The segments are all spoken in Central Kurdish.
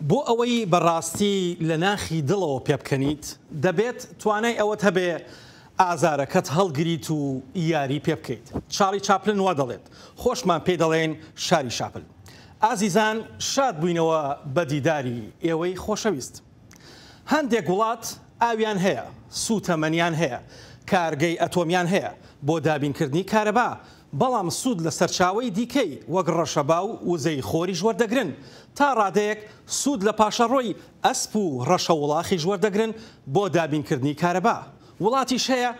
بۆ ئەوەی بەڕاستی لە ناخی دڵەوە پێ بکەنیت دەبێت توانای ئەوەت هەبێ ئازارەکەت هەڵگریت و یاری پێ بکەیت. چارلی چاپلن وا دەڵێت، خۆشمان پێی دەڵێن شاری شاپل. ئازیزان، شاد بووینەوە بە دیداری ئێوەی خۆشەویست. هەندێک وڵات ئاویان هەیە، سوتەمەنیان هەیە، کارگەی ئەتۆمیان هەیە بۆ دابینکردنی کارەبا، بەڵام سوود لە سەرچاوەی دیکەی وەک ڕەشەبا و وزەی خۆریش وەردەگرن. تا ڕادەیەک سوود لە پاشەڕۆی ئەسپ و ڕەشە وڵاخیش وەردەگرن بۆ دابینکردنی کارەبا. وڵاتیش هەیە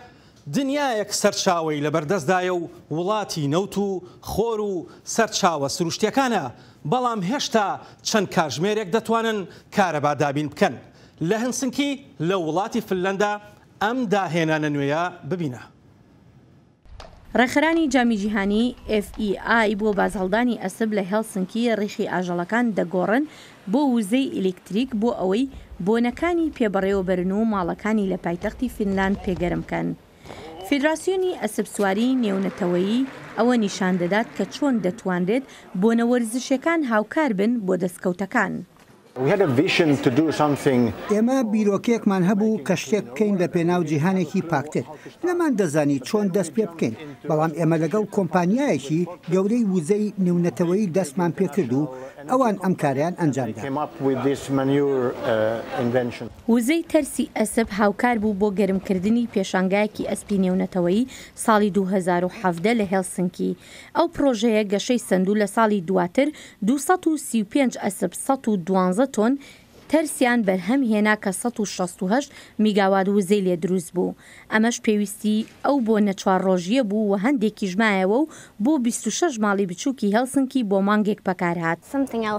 دنیایەک سەرچاوەی لەبەردەستدایە و وڵاتی نەوت و خۆر و سەرچاوە سروشتیەکانە، بەڵام هێشتا چەند کاژمێرێک دەتوانن کارەبا دابین بکەن. لە هەلسنکی لە وڵاتی فنلەندا ئەم داهێنانە نوێیە ببینە. ڕێکخراانی جامی جیهانی FEI بۆ بازهەڵدانی ئەسب لە هێلسنکی ڕیخی ئاژەڵەکان دەگۆڕن بۆ وزەی ئلکتریک بۆ ئەوەی بۆنەکانی پێبڕێوەبەرن و ماڵەکانی لە پایتەختی فینلاند پێگەرمکەن. فیدراسیۆنی ئەسب سواری نێونەتەوەیی ئەوە نیشان دەدات کە چۆن دەتوانرێت بۆنە وەرزشەکان هاوکار بن بۆ دەستکەوتەکان. ئێمە بیرۆکێکمان هەبوو کە شتێک بکەین لە پێناو جیهانێکی پاکتر. نەمان دەزانی چۆن دەست پێ بکەین، بەڵام ئێمە لەگەڵ کۆمپانیایەکی گەورەی وزەی نێونەتەوەیی دەستمان پێکرد و ئەوان ئەم کاریان ئەنجامدا. وزەی تەرسی ئەسب هاوکار بوو بۆ گەرمکردنی پێشانگایەکی ئەسپی نێونەتەوەیی ساڵی 2017 لە هێلسنکی. ئەو پرۆژەیە گەشەی سندوو لە ساڵی دواتر 235 ئەسب 112 تۆن تەرسیان بەرهەم هێنا کە 168 میگاوات وزەی لێ دروست بوو. ئەمەش پێویستی ئەو بۆ نەچوارڕۆژیە بوو و هەندێکی ژمایەوە و بۆ 26 ماڵی بچووکی هێلسنکی بۆ مانگێک بەکارهات.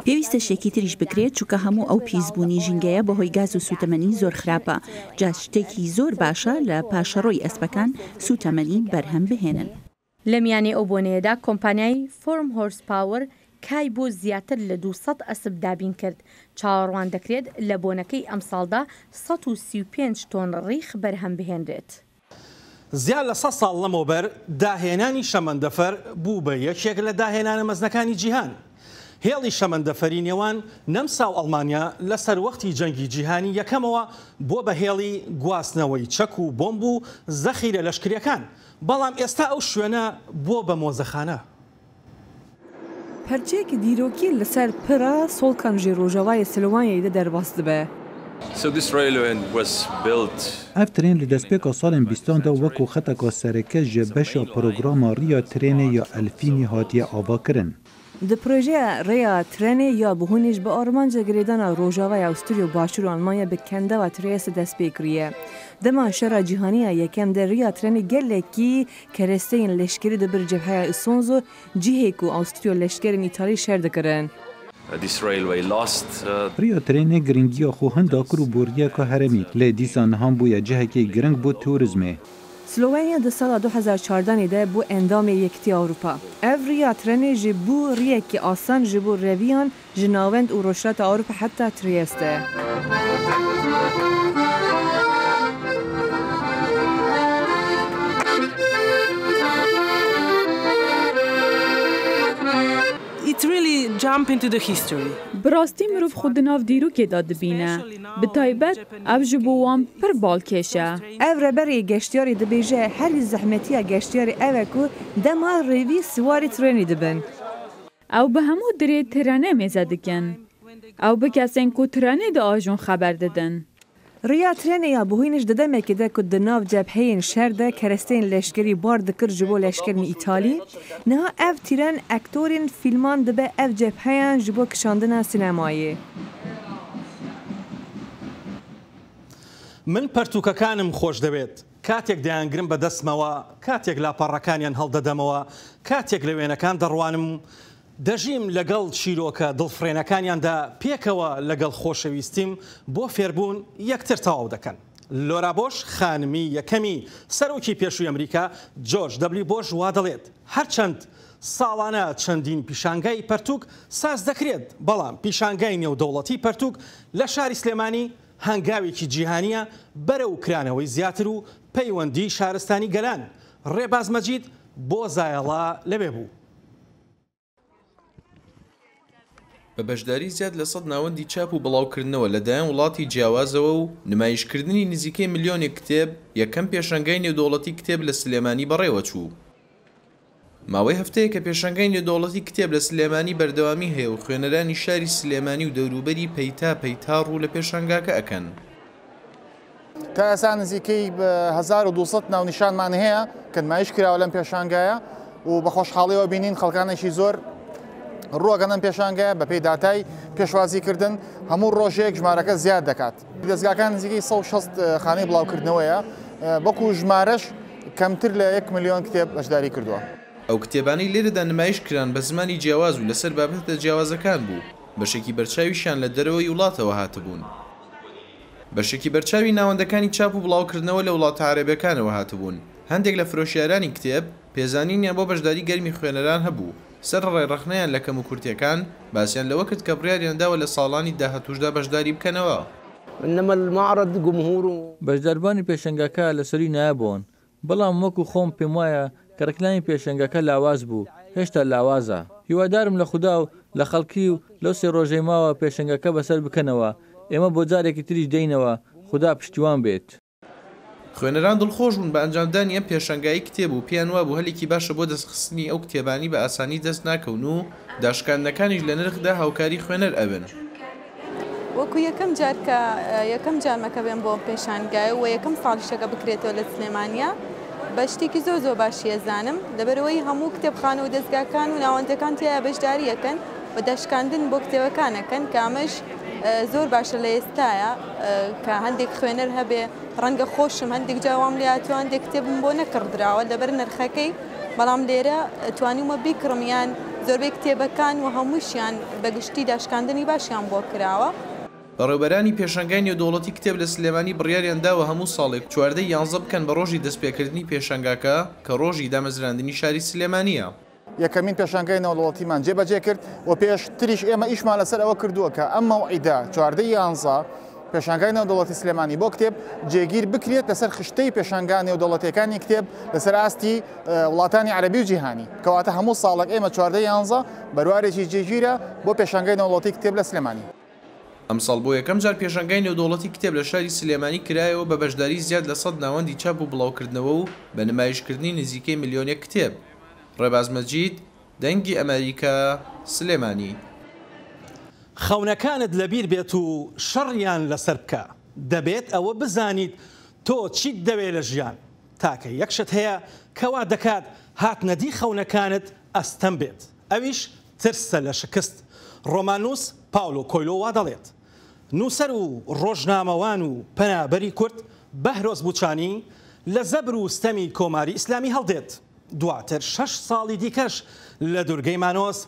پێویستە شتێکی تریش بکرێت چونکە هەموو ئەو پیسبوونی ژینگەیە بەهۆی گاز و سوتەمەنی زۆر خراپە. جا شتێکی زۆر باشە لە پاشەڕۆی ئەسپەکان سوتەمەنی بەرهەم بهێنن. لە میانێ ئەو بۆنەیەدا کۆمپانیای فۆرم هۆرس پاوەر کای بۆ زیاتر لە 200 ئەسب دابین کرد. چاوەڕوان دەکرێت لە بۆنەکەی ئەم ساڵدا 135 تۆن ڕیخ بەرهەم بهێنرێت. زیاد لە 100 ساڵ لەمەوبەر داهێنانی شەمەندەفەر بوو بە یەکێک لە داهێنانە مەزنەکانی جیهان. هێڵی شەمەندەفەری نێوان نەمسا و ئەڵمانیا لەسەر وەختی جەنگی جیهانی یەکەمەوە بۆ بە هێڵی گواستنەوەی چەک و بۆمب و زەخیرە لەشکریەکان، بەڵام ئێستا ئەو شوێنە بۆ بە مۆزەخانە. پەرچەیەکی دیرۆکی لەسەر پرە سۆڵکەنجی ڕۆژەوای سلوانیەیدا دەرباس دەبێ. ئەف ترێن لە دەستپێکە ساڵێن بیستاندا وەکو خەتەکە سەرەکە ji beşa programa Rêya Trênê ya Elfînî hatiye avakirin. Di projeya Rêya Trênê ya bihûnîş bi armanca girêdana Rojavaya Awstrîya û Başûra Almanya bi kendewa Trieste dest pê kiriye. Dema şera cîhaniya yekem de Rêya Trênê gelekî keresteyên leşkerî di bir cebheya Isonzo cihê ku Awstrîya leşkerên İtalî şer dikirin. Rêya Trênê giringiya xwe hinda kir û boriyeka heremî lê dîsa nihan bûye cihekê giring bû turizmê. Slovenya di sala 2014 de bû endamê Yekîtiya Ewropa. Ev Rêya Trênê ji bû rêyekî asan ji bo reviyan ji navend û rojhilata Ewropa heta Trieste. It really jump into the history. براستی مرۆڤ خۆ di nav dîrokê da dibîne. Bi taybet ev ji bo wan pir balkêş e. Ev reberê geştyarê dibêje herî zehmetiya geştyarê ev e ku dema rêvî siwarê trênê dibin. Ew bi hemû dirê trenê mêze dikin. Ew bi kesên ku trenê di ajon xeber didin. Rêya Trênê ya bihûnîş di demekê de ku di nav cebheyên şer de keresteyên leşkerî bar dikir ji bo leşkerên İtalî, niha ev tîren ektorên fîlman dibe ev cebheyan ji bo kişandina sinemayê. من پەرتووکەکانم خۆش دەوێت. کاتێک دەیانگرم بە دەستمەوە، کاتێک لاپەڕەکانیان هەڵدەدەمەوە، کاتێک لە وێنەکان دەڕوانم، دەژیم لەگەڵ چیرۆکە دڵفرێنەکانیاندا پێکەوە لەگەڵ خۆشەویستیم بۆ فێربوون یەکتر تەواو دەکەن. لۆرا بۆش خانمی یەکەمی سەرۆکی پێشووی ئەمریکا جۆرج دەبلیو بۆش وا دەڵێت هەرچەند ساڵانە چەندین پیشانگای پەرتووک ساز دەکرێت، بەڵام پیشانگای نێودەوڵەتی پەرتووک لە شاری سلێمانی هەنگاوێکی جیهانیە بەرەو کرانەوەی زیاتر و پەیوەندی شارستانی گەلان. ڕێباز مەجید بۆ زایەڵا لەوێ بوو. بە بەشداری زیاد لە 100 ناوەندی چاپ و بڵاوکردنەوە لەلایەن وڵاتی جیاوازەوە و نمایشکردنی نزیکەی ملیۆنێک کتێب یەکەم پێشەنگای نێودەوڵەتی کتێب لە سلێمانی بەڕێوە چوو. ماوەی هەفتەیە کە پێشەنگای نێودەوڵەتی کتێب لە سلێمانی بەردەوامی هەیە و خوێنەرانی شاری سلێمانی و دەوروبەری پەیتا ڕوو لە پێشەنگاکە ئەکەن. تا ئێستا نزیکەی 1200 ناونیشانمان هەیە کە نمایش کراوە لەم پێشانگایە و بە خۆشحاڵیەوە بینین خەڵکانێکی زۆر ڕووەگەنم پێشانگایە بە پێی داتای پێشوازیکردن هەموو ڕۆژێک ژمارەکە زیاد دەکات. دەستگاکان نزیکەی 160 خانەی بڵاوکردنەوەیە بەکو ژمارەش کەمتر لە 1 ملیۆن کتێب بەشداری کردووە. ئەو کتێبانەی لێرەدا نمایش کران بە زمانی جیاواز و لەسەر بابەتە جیاوازەکان بوو، بەشێکی بەرچاویشان لە دەرەوەی وڵاتەوە هاتبوون. بەشێکی بەرچاوی ناوەندەکانی چاپ و بڵاوکردنەوە لە وڵاتە عەرەبیەکانەوە هاتبوون. هەندێک لە فرۆشیارانی کتێب پێزانینیان بۆ بەشداری گەرمی خوێنەران هەبوو. سەر ڕێڕەخنەیان لە کەم و کورتیەکان باسییان لەوە کرد کە بڕیاریانداوە لە ساڵانی داهاتووشدا بەشداری بکەنەوە. بەشداربانی پێشەنگەکە لەسەری نایبوون، بەڵام وەکو خۆم پێم وایە کە ڕکلانی پێشەنگەکە لاواز بوو، هێشتا لاوازە. هیوادارم لە خودا و لە خەڵکی و لەو سێ ڕۆژەی ماوە پێشەنگەکە بەسەر بکەنەوە. ئێمە بۆ جارێکی تریش دەینەوە، خدا پشتیوان بێت. خوێنەران دڵخۆش بوون بە ئەنجامدانی ئەم پێشەنگایی کتێب و پیان وا بوو هەلێکی باشە بۆ دەستخستنی ئەو کتێبانی بە ئاسانی دەست ناکەون و داشکاندنەکانیش لە نرخدا هاوکاری خوێنەر ئەبن. وەکو یەکەم جار کە یەکەم جارمەکە بێن بۆ پێشانگای و یەکەم ساڵیشەکە بکرێتەوە لە سلێمانیا بە شتێکی زۆر باشی ئەزانم لەبەرەوەی هەموو کتێبخانە و دەستگاکان و ناوەندەکان تیا بەشداری یەکەن بە داشکاندن بۆ کتێبەکانەکەن کامەش زۆر باشە لە ئێستایە کە هەندێک خوێنەر هەبێ ڕەنگە خۆشم هەندێک جاوام لاتوان هەندێک کتێبم بۆ نەکردراوە لەبەر نرخەکەی، بەڵام لێرە توانیمە بیکڕمیان زۆربەی کتێبەکان و هەمووشیان بەگشتی داشکاندنی باشیان بۆ کراوە. بەڕێوەبەرانی پێشەنگای نێودەوڵەتی کتێب لە سلێمانی بڕیاریان داوە هەموو ساڵێک 14 بکەن بە ڕۆژی دەستپێکردنی پێشەنگاکە کە ڕۆژی دامەزراندنی شاری سلێمانیە. یەکەمین پێشەنگای نێودەوڵەتیمان جێبەجێ کرد و پێش تریش ئێمە ئیشمان لەسەر ئەوە کردووە کە ئەم مەوعیدە 14 پێشەنگای نێودەوڵەتی سلێمانی بۆ کتێب جێگیر بکرێت لەسەر خشتەی پێشەنگای نێودەوڵەتیەکانی کتێب لەسەر ئاستی وڵاتانی عەرەبی و جیهانی کەواتە هەموو ساڵێک ئێمە 14 بەروارێکی جێگیرە بۆ پێشەنگای نێودەوڵەتی کتێب لە سلێمانی. ئەمساڵ بۆ یەکەم جار پێشەنگای نێودەوڵەتی کتێب لە شاری سلێمانی کرایەوە بە بەشداری زیاد لە 100 ناوەندی چاپ و بڵاوکردنەوە و بە نمایشکردنی نزیکەی ملیۆنێک کتێب. ڕێباز مەجید، دەنگی ئەمریکا، سلێمانی. خەونەکانت لەبیر بێت و شەڕیان لەسەر بکە، دەبێت ئەوە بزانیت تۆ چیت دەوێت لە ژیان. تاکە یەکشت هەیە کەوا دەکات هاتنەدی خەونەکانت ئەستەم بێت، ئەویش ترسە لە شکست. ڕۆمانوس پاولۆ کۆیلۆ وا دەڵێت نووسەر و ڕۆژنامەوان و پەنابەری کورد بەهرۆز بوچانی لە زەبر و ستەمی کۆماری ئیسلامی هەڵدێت. دواتر 6 ساڵی دیکەش لە دوورگەی مانۆس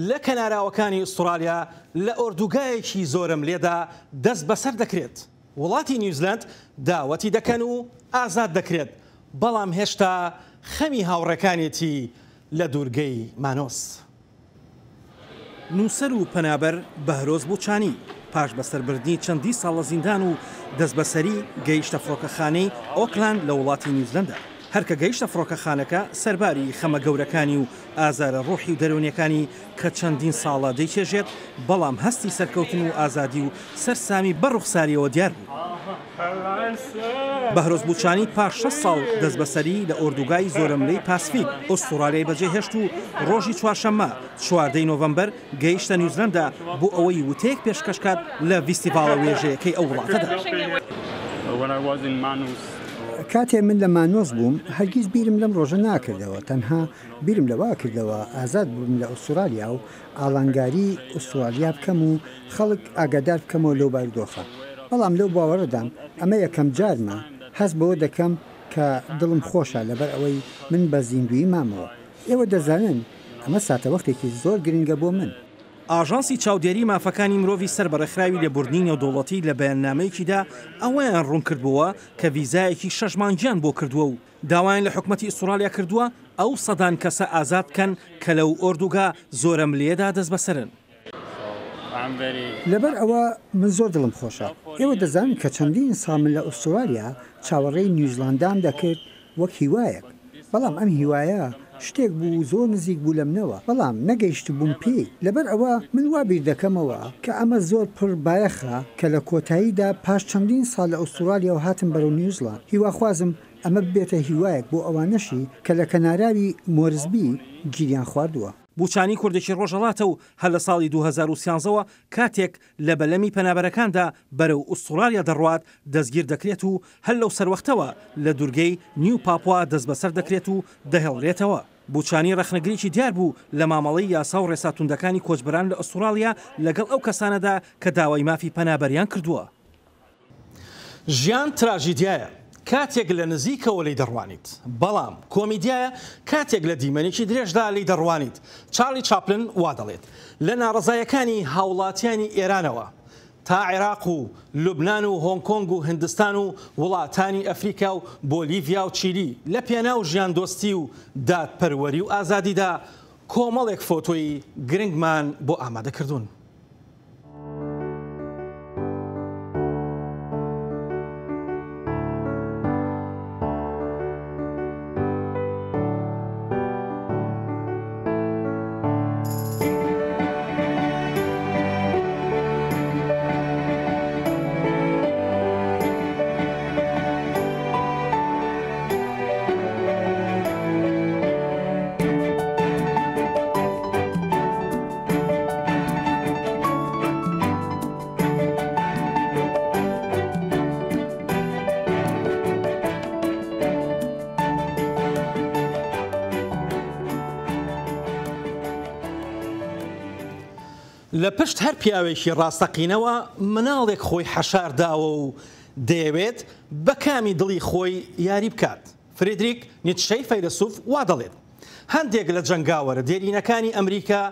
لە کەناراوەکانی ئوسترالیا لە ئۆردوگایەکی زۆرم لێدا دەست بەسەر دەکرێت. وڵاتی نیوزیلند داوەتی دەکەن و ئازاد دەکرێت، بەڵام هێشتا خەمی هاوڕێکانێتی لە دوورگەی مانۆس. نووسەر و پەنابەر بەهرۆز بوچانی پاش بەسەربردنی چەندی ساڵ لە زیندان و دەست بەسەری گەیشتە فڕۆکەخانەی ئۆکلاند لە وڵاتی نیوزیلەندە. هەرکە گەیشتە فڕۆکەخانەکە سەرباری خەمە گەورەکانی و ئازارە ڕۆحی و دەرونیەکانی کە چەندین ساڵە دەیچێژێت، بەڵام هەستی سەرکەوتن و ئازادی و سەرسامی بەڕوخساریەوە دیار بوو. بەهرۆز بوچانی پاش 6 ساڵ دەست بەسەری لە ئۆردوگای زۆرەملەی پاسفیک ئوسترالیای بەجێهێشت و ڕۆژی چوارشەممە 14 نۆڤەمبەر گەیشتە نیوزیلەندە بۆ ئەوەی وتەیەک پێشکەشکات لە ڤیستیڤاڵە وێژەیەکەی ئەو وڵاتەدا. کاتێ من لە مانۆس بووم هەرگیز بیرم لەم ڕۆژە ناکردەوە، تەنها بیرم لەوا کردەوە ئازاد بووم لە ئوسترالیا و ئاڵنگاری ئوسترالیا بکەم و خەڵک ئاگادار بکەمەوە لەو بارودۆخە. بەڵام لەو باوەڕدام ئەمە یەکەم جارمە هەست بەوە دەکەم کە دڵم خۆشە لەبەر ئەوەی من بە زیندوی مامەوە. ئێوە دەزانن ئەمە ساتەوەختێکی زۆر گرنگە بۆ من. ئاژانسی چاودێری مافەکانی مرۆڤی سەربەڕێکخراوی لێبوردنی نێودەوڵەتی لە بەیاننامەیەکیدا ئەوەیان ڕوون کردبووە کە ڤیزایەکی 6 مانگیان بۆ کردووە و داوایان لە حکومەتی ئوسترالیا کردووە ئەو سەدان کەسە ئازاد بکەن کە لەو ئۆردوگا زۆرەم لێدا دەست بەسەرن. لەبەر ئەوە من زۆر دڵم خۆشە. ئێوە دەزانن کە چەندین ساڵ من لە ئوسترالیا چاوەڕێی نیوزیلەندام دەکرد وەک هیوایەک، بەڵام ئەم هیوایە شتێک بوو زۆر نزیک بوو لەمنەوە بەڵام نەگەیشت بووم پێی لەبەر ئەوە من وا بیر دەکەمەوە کە ئەمە زۆر پڕ بایەخە کە لە کۆتاییدا پاش چەندین ساڵ لە ئوسترالیا و هاتم بەرەو نیوزڵاند هیواخوازم ئەمە ببێتە هیوایەک بۆ ئەوانەشی کە لە کەناراوی مۆرزبی گیریان خواردووە. بوچانی کوردێکی ڕۆژەڵاتە و هەر لە ساڵی 2013ەوە کاتێک لە بەلەمی پەنابەرەکاندا بەرەو ئوسترالیا دەڕوات دەستگیر دەکرێت و هەر لەو سەروەختەوە لە دوورگەی نیو پاپوا دەست بەسەر دەکرێت و دەهێڵرێتەوە. بوچانی ڕەخنەگریکی دیار بوو لە مامەڵەی یاسا و ڕێساتوندەکانی کۆچبەران لە ئوسترالیا لەگەڵ ئەو کەسانەدا کە داوای مافی پەنابەریان کردووە. ژیان تراژیدیایە کاتێک لە نزیکەوە لی دەڕوانیت بەڵام کۆمیدیایە کاتێک لە دیمەنێکی درێژدا لی دەڕوانیت. چارلی چاپلن وا دەڵێت لە ناڕزایەکانی هاوڵاتیانی ئێرانەوە تا عێراق و لوبنان و هۆنگ کۆنگ و هندستان و وڵاتانی ئەفریقا و بۆلیڤیا و چیلی لە پێناو ژیان دۆستی و دادپەروەری و ئازادیدا کۆمەڵێک فۆتۆی گرنگمان بۆ ئامادەکردوون. لە پشت هەر پیاوێکی ڕاستەقینەوە مناڵێک خۆی حەشارداوە و دەیەوێت بە کامی دڵی خۆی یاری بکات. فریدریک نیتشەی فەیلسوف وا دەڵێت هەندێک لە جەنگاوەرە دێرینەکانی ئەمریکا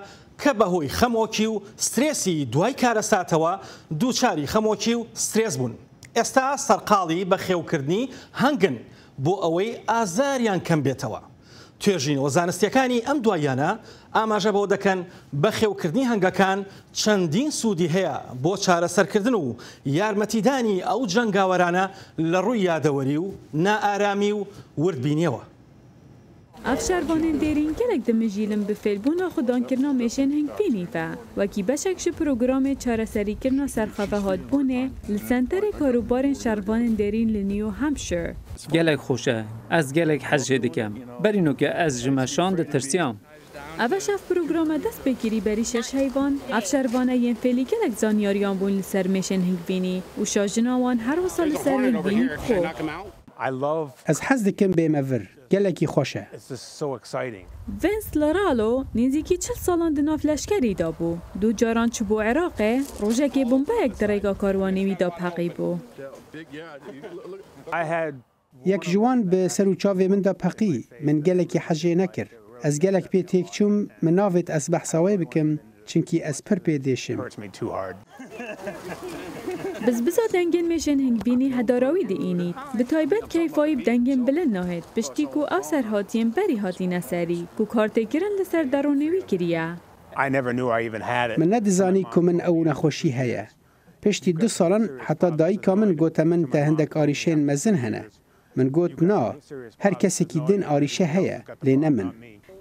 کە بەهۆی خەمۆکی و سترێسی دوای کارەساتەوە دووچاری خەمۆکی و سترێس بوون. ئێستا سەرقاڵی بە خێوکردنی هەنگن بۆ ئەوەی ئازاریان کەم بێتەوە. توێژینەوە زانستیەکانی ئەم دوایانە ئاماژە بۆ دەکەن بە خێوکردنی هەنگەکان چەندین سوودی هەیە بۆ چارەسەرکردن و یارمەتیدانی ئەو جەنگاوەرانە لە ڕووی یادەوەری و نائارامی و وردبینیەوە. ئافشاربانên دêrîn gelek dimijîlin bi fêlbûna xwedankirina mêşên hingpînî ve wekî beşek ji programê çareserîkirina serxevehadbûnê li Senterê Karûbarên Şervanên Dêrîn li New Hampshire. Gelek xweş e, ez gelek hez jê dikim. Berînokê ez ji me şan ditirsiyam. Ev şev programa dest pê kirî berî şeş heyvan, evşervaneyên fêlî gelek zanyariyan bûn li ser mêşên hingvînî û şajina wan her wisa li ser hingvînî xwe. Ez hez dikim bêmevir, gelekî xweş e. Vince Laralo nêzîkî 40 salan di nav leşkerî da bû. Du caran çûbû Iraqê, rojekê bombeyek di rêga karwanê wî da peqî bû. Yek ji wan bi ser û çavê min da peqî, min gelekî hejê nekir. Ez gelek pê têk çûm, min navêt ez behsa wê bikim, çunkî ez pir pê dêşim. Bizbiza dengên mêşên hingvînî hedarawî diînît. Bi taybet keyfayî bi dengên bilind nahêt, piştî ku ew serhatiyên berî hatîne serî, ku kartêkirin li ser deronê wî kiriye. Min nedizanî ku min ew nexweşî heye. Piştî 2 salan heta dayîka min gote min te hindek arîşên mezin hene. Min got na, her kesekî din arîşe heye, lê ne min.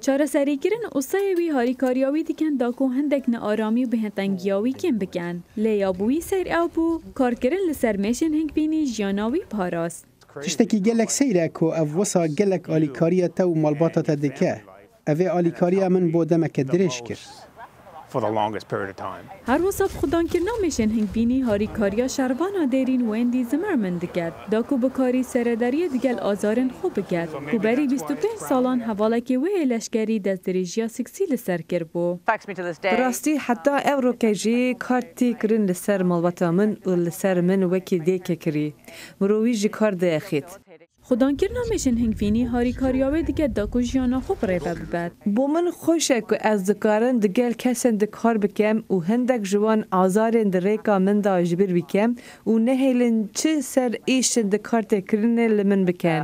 Çareserîkirin osayê wî harîkariya wî dikin da ku hindek nearamî û bêhêngiya wî kêm bikin. Lê ya bû wî seyr ew bû, karkirin li ser mêşên hingvînî jiyana wî parast. Tiştekî gelek seyr e ku ev wisa gelek alîkariya te û malbata te dike. Ev ê alîkariya min bo demeke dirêj kir. Her wisa bi xwedankirina mêşên hingvînî harîkariya şervana dêrîn Wendy Zimmerman diket, da ku bi karî serederiye digel azarên xwe biket, ku berî 25 salan hevalekê wê ê leşkerî destdirêjiya seksî li ser kirbû. Bi rastî heta ev rokê jî kartî kirin li ser malbata min û li ser min wekî dêke kirî. Mirovî jî kar diexît. Xwedankirina mêşên hingvînî harîkariya wê dike da ku jiyana xwe birêve bibet. Bo min xweş e ku ez dikarin digel kesên dikar bikim û hindek ji wan azarên di rêka min da ji bir bikim û nehêlin çi ser êşin di kartêkirinê li min bikin.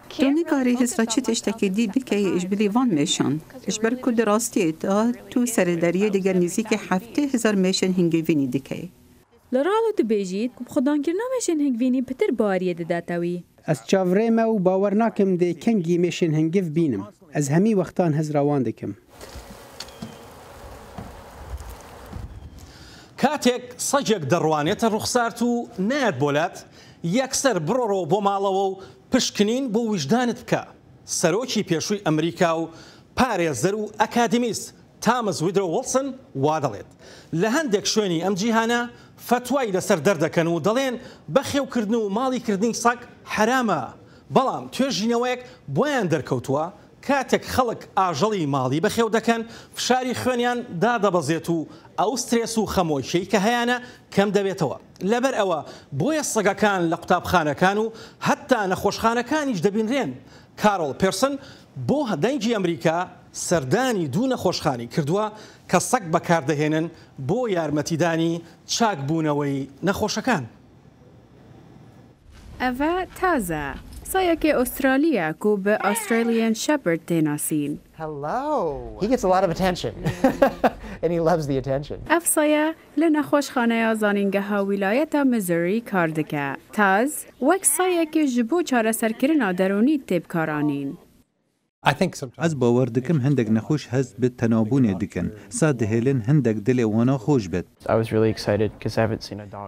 Tu nikarî hîsra çi tiştekî dî bikeyî îşbilî van mêşan. Ji ber ku di rastiyê de tu serederiyê digel nêzîkî 70,000 mêşên hingevînî dikeyî. Laralo dibêjît ku bi xwedankirina mêşên hingvînî pitir bariyê didete wî. ئەس چاوڕێمە و باوەڕ ناکەم دێ کەنگی مێشن هەنگف بینم ئەس هەمی وەختان هەزراوان دەکەم. کاتێک سەجێک دەڕوانێتە ڕوخسارت و نایەت بۆلات یەکسەر بڕۆڕەوە بۆ ماڵەوە و پشکنین بۆ ویژدانت بکە. سەرۆکی پێشووی ئەمریکا و پارێزەر و ئەکادمیست تامز ویدرۆ وڵسن وا دەڵێت لە هەندێک شوێنی ئەم جیهانە فتوای لەسەر دەردەکەن و دەڵێن بەخێوکردن و ماڵیکردنی سەگ حرامە، بەڵام توێژینەوەیەک بۆیان دەرکەوتووە کاتێک خەڵک ئاژەڵی ماڵی بەخێو دەکەن فشاری خوێنیان دادەبەزێت و ئەو سترێس و خەمۆشەی کە هەیەە کەم دەبێتەوە. لەبەر ئەوە بۆیە سەگەکان لە قوتابخانەکان و هەتا نەخۆشخانەکانیش دەبینرێن. کارۆڵ پێرسن بۆ هەدەنگی ئەمریکا سەردانی دوو نەخۆشخانی کردووە کە سەگ بەکاردەهێنن بۆ یارمەتیدانی چاکبوونەوەی نەخۆشەکان. ئەڤە تازە سایەکی ئوسترالیا و بە ئوسترالیان شەپرد دێناسین. ئەف سایە لە نەخۆشخانەیە زانینگەها ویلایەتە مزوری کار دەکە. تاز وەک سایەکی ji بۆ چارەسەرکردنا دەرونی تێبکارانین. Ez bawer dikim hindek nexweş hez bi tenabûnê dikin. Sa dihêlin hindek dilê wana xweş bêt.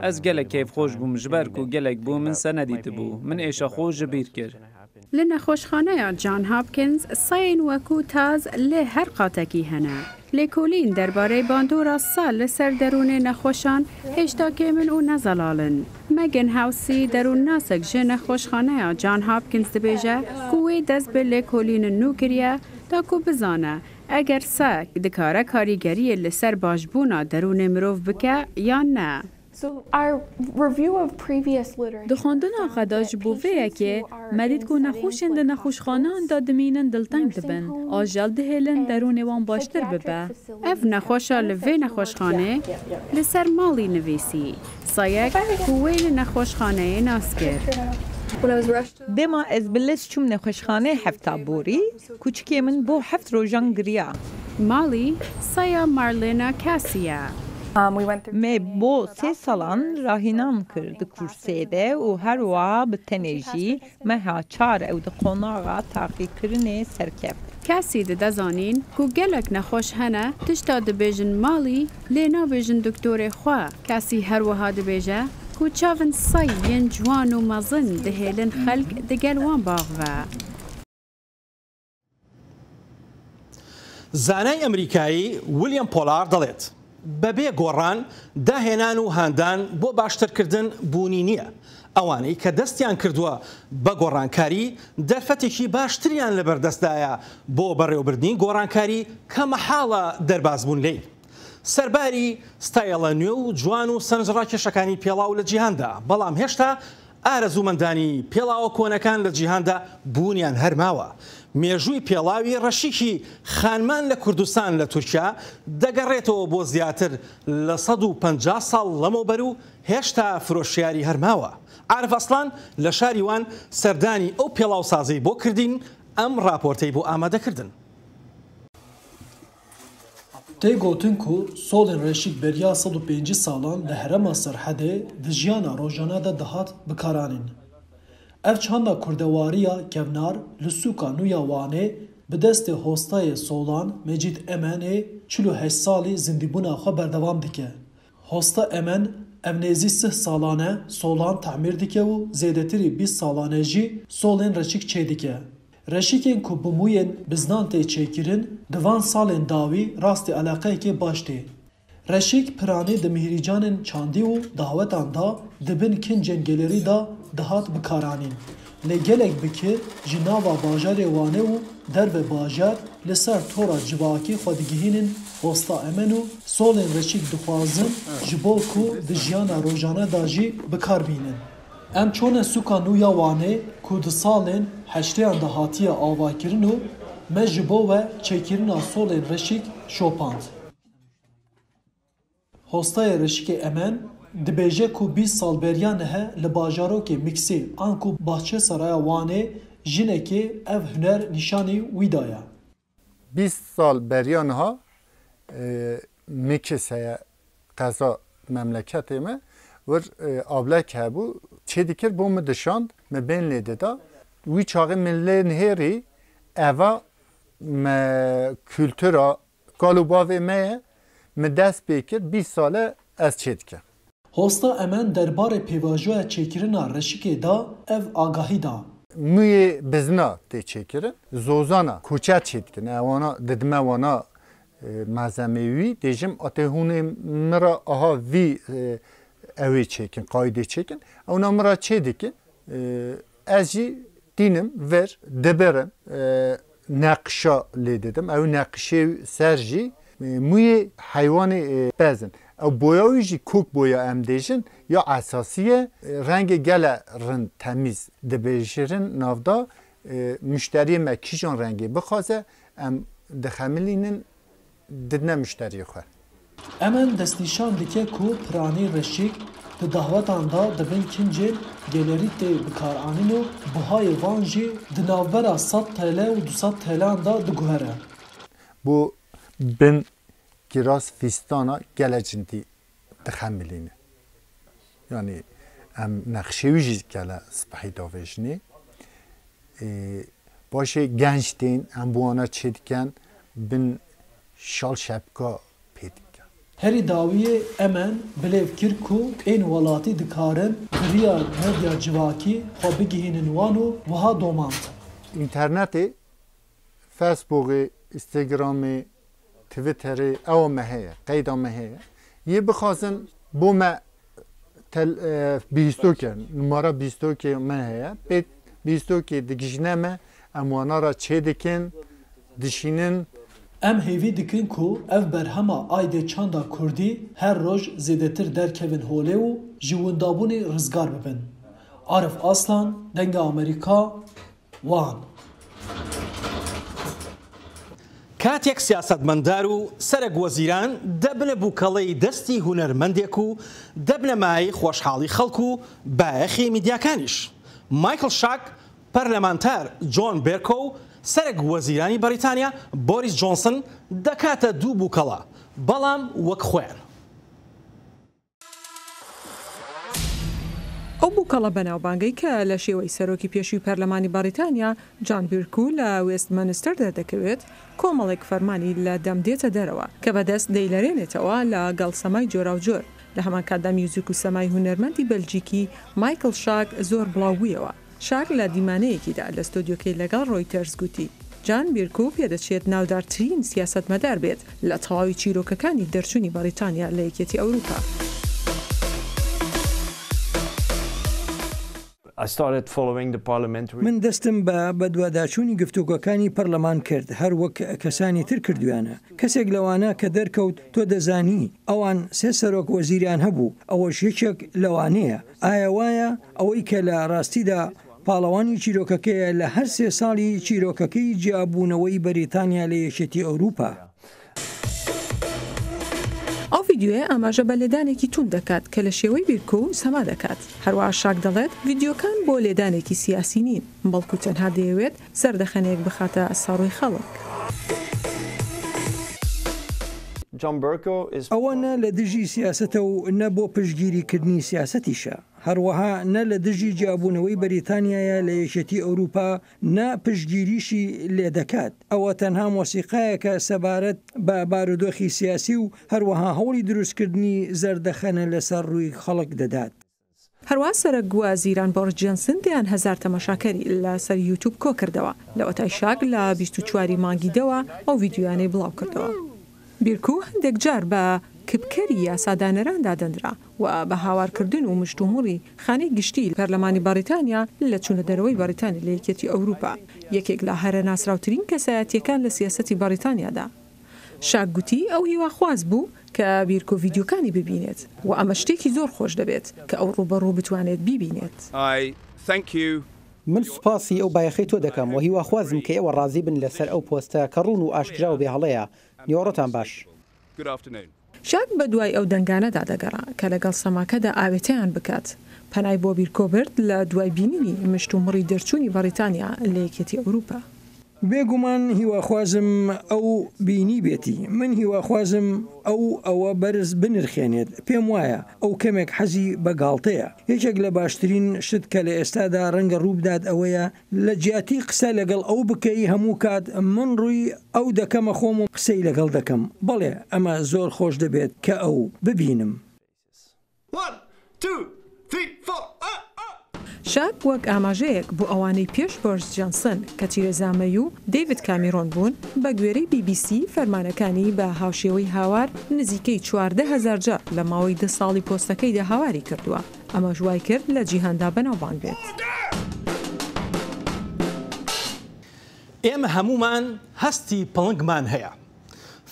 Ez gelek kêfxweş bûm ji ber ku gelek bû min se nedîtibû. Min êşa xwe ji bîr kir. Li nexweşxaneya John Hopkins sayên wekû taz lê her qatekî hene. Lêkolîn derbarê bandora sal li ser derûnê nexweşan hêşta kêmin û nezelalin. Megan Housey derûnnasek ji nexweşxaneya John Hopkins dibêje ku wê dest bi lêkolînin nû kiriye da ku bizane eger sek dikare karîgeriyê li ser başbûna derûnê mirov bike yan ne. Di xwendina xwe de ji bo vê yekê medît ku nexweşên di nexweşxaneyan de dimînin dilteng dibin, ajel dihêlin derûnê wan baştir bibe. Ev nexweşa li vê nexweşxanê li ser malî nivîsî. Sayek ku wê li nexweşxaneyê nas kir. Dema ez bi lez çûm nexweşxanê hefta borî, kûçikê min bo heft rojan giriya. Malî saya Marlena Cassiye. Me bo sê salan rahînan kir di kursê de û her wiha bi tenê jî meha çar ew di qonaxa taqîkirinê serkeft. Kesî didezanîn ku gelek nexweş hene tişta dibêjin malî lê nabêjin doktorê xwe. Kesî her wiha dibêje ku çavên say yên ciwan û mezin dihêlin xelk di gel wan baxve. زانای ئەمریکایی ویلیام پۆلار دەڵێت بەبێ گۆڕان داهێنان و هاندان بۆ باشترکردن بوونی نییە. ئەوانەی کە دەستیان کردووە بە گۆڕانکاری دەرفەتێکی باشتریان لەبەردەستدایە بۆ بەڕێوەبردنی گۆڕانکاری کە مەحاڵە دەربازبوون لێی. سەرباری ستایڵە نوێ و جوان و سەرنجڕاکێشەکانی پێڵاو لە جیهاندا، بەڵام هێشتا ئارەزومەندانی پێڵاوە کۆنەکان لە جیهاندا بوونیان هەرماوە. مێژووی پێڵاوی ڕەشیکی خانمان لە کوردستان لە تورکیا دەگەڕێتەوە بۆ زیاتر لە 150 ساڵ لەمەوبەر و هێشتا فرۆشیاری هەرماوە. عارف ئەسڵان لە شاری وان سەردانی ئەو پێڵاوسازەی بۆ کردین ئەم راپۆرتەی بۆ ئامادەکردن. تێگوتن ku solên reşîk beriya 105 salan li herêma Sirhedê di jiyana rojana de dihat bikaranîn. Ev çanda kurdewariya kevnar li sûka Nûya Wanê bi destê hostayê Solan Mecîd Emenê 48 salî zindîbûna xwe berdewam dike. Hosta Emen evnêzî 30 salan e Solan temîr dike û zêdetirî 20 salan e jî solên reşîk çê dike. Reşîkên ku bi mûyên biznan tê çêkirin di van salên dawî rastî eleqeyekê baş tê. Reşîk piranî di mihîrîcanên çandî û dawetan da dibin kincên gelerî da dihat bikaranîn. Lê gelek bikir ji nava bajarê Wanê û derve bajar li ser tora civakî xwe digihînin hosta Emen û solên reşîk dixwazin ji bo ku di jiyana rojane da jî bikar bînin. Em çûne sûka Nûya Wanê ku di salên heştêyan de hatiye avakirin û me ji bo we çêkirina solên reşîk şopand. Hostaya reşîkê Emen dibêje ku 20 sal beriya nehe li bajarokê Miksê an ku Bahçe Saraya Wanê jinekê ev huner nîşanî wî daye. 20 sal beriya niha Miksê qeza memleketê me ور آبلک هبو چه دیگر بوم دشاند مبین لیده دا وی چاقی ملی نهری اوا kültüra galubavê me ye me dest pê kir 20 sale ez çê dikim. Hosta emen derbarê pêvajoya çêkirina reşikê da ev agahî da. Muyê bizna tê çêkirin, zozana koçer çê dikin. Ewana didime wana malzemê wî dêjim atê hûnê mira aha vî evê çêkin, qaydê çêkin. Ewna mira çê dikin. Ez jî dînim ver dibirim. نقشا لیدم او نقشه سرجی موی حیوان بزن او بویایجی کوک بویا ام دیجن یا اساسیه رنگ گل رن تمیز دبیجرن نافدا مشتری مکیجان رنگی بخوازه ام دخملینن ددنه مشتری خور امان دستنیشان دکه کو پرانی رشیک د دهوتان دا دبن کنجل گلریت بکارانین و بهای وانجی د ناوبرا 100 TL و 200 TL دا دگوهره. Bu bin kiraz fistana gelecindi dixemilini. Yani em naqşevijiz gele spahi davejni. Başı gençtin em bu ana çediken bin şal şapka pedik. Herî dawiye emen bilêv kir ku ên welatî dikarin biriya medya civakî xwe bigihînin wan û wiha domand. İnternetê, Facebookê, Instagramê, Twitterê ew me heye, qeyda me heye. Yê bixwazin bo me bîstokê, numara bîstokê me heye. Pê bîstokê digijîne me em wana ra çê dikin, dişînin. Em hêvî dikin ku ev berhema aydê çanda Kurdî her roj zêdetir derkevin holê û ji windabûnê rizgar bibin. Arif Aslan, Denga Amerîka, Wan. کاتێک سیاسەتمەندار و سەرک وەزیران دەبنە بووکەڵەی دەستی هونەرمەندێک و دەبنە مای خۆشحاڵی خەڵک و بایەخی میدیاکانیش. مایکل شاک، پەرلەمانتار جۆن بێرکۆ و سەرک وەزیرانی بەریتانیا بۆریس جۆنسن دەکاتە دوو بووکەڵە بەڵام وەک خۆیان. ئەو بووکەڵە بەناوبانگەی کە لە شێوەی سەرۆکی پێشووی پەرلەمانی بەریتانیا جان بیرکو لە وێستمەنستەردا دەکەوێت کۆمەڵێک فەرمانی لە دەم دێتە دەرەوە کە بەدەست دەیلەرێنێتەوە لە گەڵ سەمای جۆراوجۆر. لە هەمان کاتدا میوزیک و سەمای هونەرمەندی بەلجیکی مایکل شاک زۆر بڵاوبوویەوە. شاک لە دیمانەیەکیدا لە ستۆدیۆکەی لەگەڵ ڕۆیتەرز گوتی جان بیرکو پێدەچێت ناودارترین سیاسەتمەدار بێت لە تەواوی چیرۆکەکانی دەرچوونی بەریتانیا لە یەکێتی ئەوروپا. من دەستم بە دوواداچوونی گفتوگۆکانی پەرلەمان کرد هەر وەک کەسانی تر کردویانە. کەسێک لەوانە کە دەرکەوت تۆ دەزانی ئەوان سێ سەرۆک وەزیریان هەبوو ئەوەش یەکێک لەوانەیە. ئایا وایە ئەوەی کە لە ڕاستیدا پاڵەوانی چیرۆکەکەیە لە هەر سێ ساڵی چیرۆکەکەی جیابوونەوەی بەریتانیا لە یەکێتی ئەوروپا. ئەو ڤیددیوە ئاماژە بە لێدانێکی تون دەکات کە لە شێوەی بیرکو سەما دەکات. هەروەها شاک دەڵێت ڤیددیۆکان بۆ لێدانێکی سیاسی نین بەڵکو تەنها دەیەوێت سەردەخەنەیەک بخاتە ساڕووی خەڵک. ئەوە نە لە دژی سیاسەتە و نە بۆ پشتگیریکردنی سیاسەتیشە. هەروەها نە لە دژی جیابوونەوەی بەریتانیایە لە یەکێتی ئەوروپا نە پشتگیریشی لێ دەکات. ئەوە تەنها مۆسیقایەکە سەبارەت بە بارودۆخی سیاسی و هەروەها هەوڵی دروستکردنی زەردەخەنە لەسەر ڕووی خەڵک دەدات. هەروە سەرک وەزیران بۆریس جۆنسن دەیان هەزار تەماشاکەری لە سەر یوتیوب کۆ کردەوە. لەوەتای شاک لە 24 مانگیدەوە ئەو ڤیددیوانەی بڵاو کردەوە. بیرکو هەندێک جار بە کپکەری یاسادانەران دادەنرا و بە هاوارکردن و مشتومڕی خانەی گشتی پەرلەمانی بەریتانیا لە چوونە دەرەوەی بەریتانیا لە یەکێتی ئەوروپا یەکێک لە هەرە ناسراوترین کەسایەتیەکان لە سیاسەتی بەریتانیادا. شاک گوتی ئەو هیواخواز بوو کە بیرکۆ ڤیددیۆکانی ببینێت و ئەمە شتێکی زۆر خۆش دەبێت کە ئەو ڕوبەڕوو بتوانێت بیبینێت. من سوپاسی ئەو بایەخەی تۆ دەکەم و هیواخوازم کە ئێوە ڕازی بن لەسەر ئەو پۆستە کە ڕوون و ئاشکرا و بێهەڵەیە. نیوەڕۆتان باش. شاک بە دوای ئەو دەنگانەدا دەگەڕا کە لەگەڵ سەماکەدا ئاوێتیان بکات. پەنای بۆ بیرکۆ برد لە دوای بینینی مشتومڕی دەرچوونی بەریتانیا لە یەکێتی ئەوروپا. بێگومان هیواخوازم ئەو بینی بێتی من هیواخوازم ئەوە بەرز بنرخێنێت پێم وایە ئەو کەمێک حەزی بەگاڵتەیە یەکێک لە باشترین شت کە لە ئێستادا ڕەنگە ڕووبدات ئەوەیە لە جیاتی قسە لەگەڵ ئەو بکەی هەموو کات من ڕووی ئەو دەکەمە خۆم و قسەی لەگەڵ دەکەم بەڵێ ئەمە زۆر خۆش دەبێت کە ئەو ببینم. شاک وەک ئاماژەیەک بۆ ئەوانەی پێش بۆرس جانسن کە تیرەزامەی و دەیڤید کامیرۆن بوون بە گوێرەی BBC فەرمانەکانی بە هاوشێوەی هاوار نزیکەی 14,000 جار لە ماوەی 10 ساڵی پۆستەکەیدا هاواری کردووە ئەمە ژوای کرد لە جیهاندا بەناوبانگ بێت. ئێمە هەمومان هەستی پڵنگمان هەیە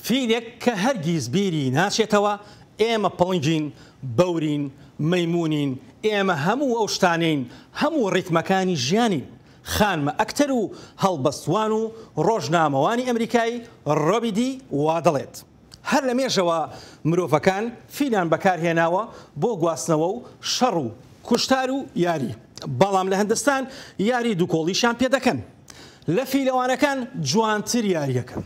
فیلێک کە هەرگیز بیری ناچێتەوە ئێمە پڵنگین بەورین مەیمونین ئێمە هەموو ئەو شتانین هەموو ڕیتمەکانی ژیانین خانمە ئەکتەر و هەڵبەستوان و ڕۆژنامەوانی ئەمریکایی ڕۆبیدی وا دەڵێت هەر لە مێژەوە مرۆڤەکان فیلان بەکارهێناوە بۆ گواستنەوە و شەڕ و کوشتار و یاری بەڵام لە هەندستان یاری دووکۆڵیشان پێ دەکەن لە فیلەوانەکان جوانتر یاریەکەن.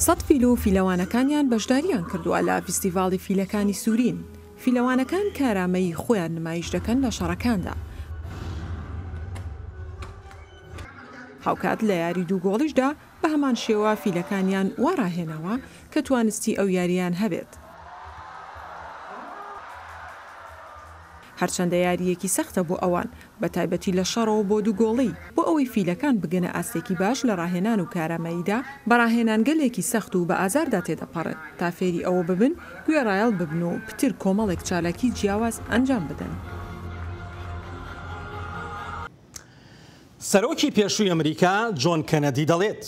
سەد فیل و فیلەوانەکانیان بەشداریان کردووە لە فیستیڤاڵی فیلەکانی سوورین. فیلەوانەکان کارامەیی خۆیان نمایش دەکەن لە شەڕەکاندا. هاوکات لە یاری دووگۆڵیشدا بە هەمان شێوە فیلەکانیان وەڕاهێنەوە کە توانستی ئەو یاریان هەبێت. هەرچەندە یاریەکی سەختە بۆ ئەوان بە تایبەتی لە شەڕەوە بۆ دووگۆڵی بۆ ئەوەی فیلەکان بگەنە ئاستێکی باش لە ڕاهێنان و کارامەییدا بەڕاهێنان گەلێکی سەخت و بە ئازاردا تێدەپەڕن تا فێری ئەوە ببن گوێڕایەڵ ببن و پتر کۆمەڵێک چالاکی جیاواز ئەنجام بدەن. سەرۆکی پێشووی ئەمریکا جۆن کەنەدی دەڵێت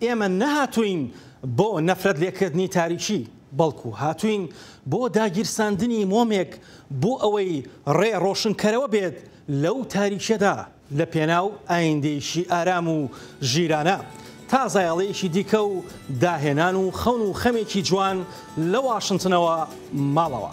ئێمە نەهاتوین بۆ نەفرەت لێکردنی تاریکی بەڵکو هاتوین بۆ داگیرساندنی مۆمێک بۆ ئەوەی ڕێ ڕۆشنکەرەوە بێت لەو تاریکەدا لە پێناو ئایندێشی ئارام و ژیرانە تا زایاڵەیەکی دیکە و داهێنان و خەون و خەمێکی جوان لە واشنتنەوە ماڵەوە.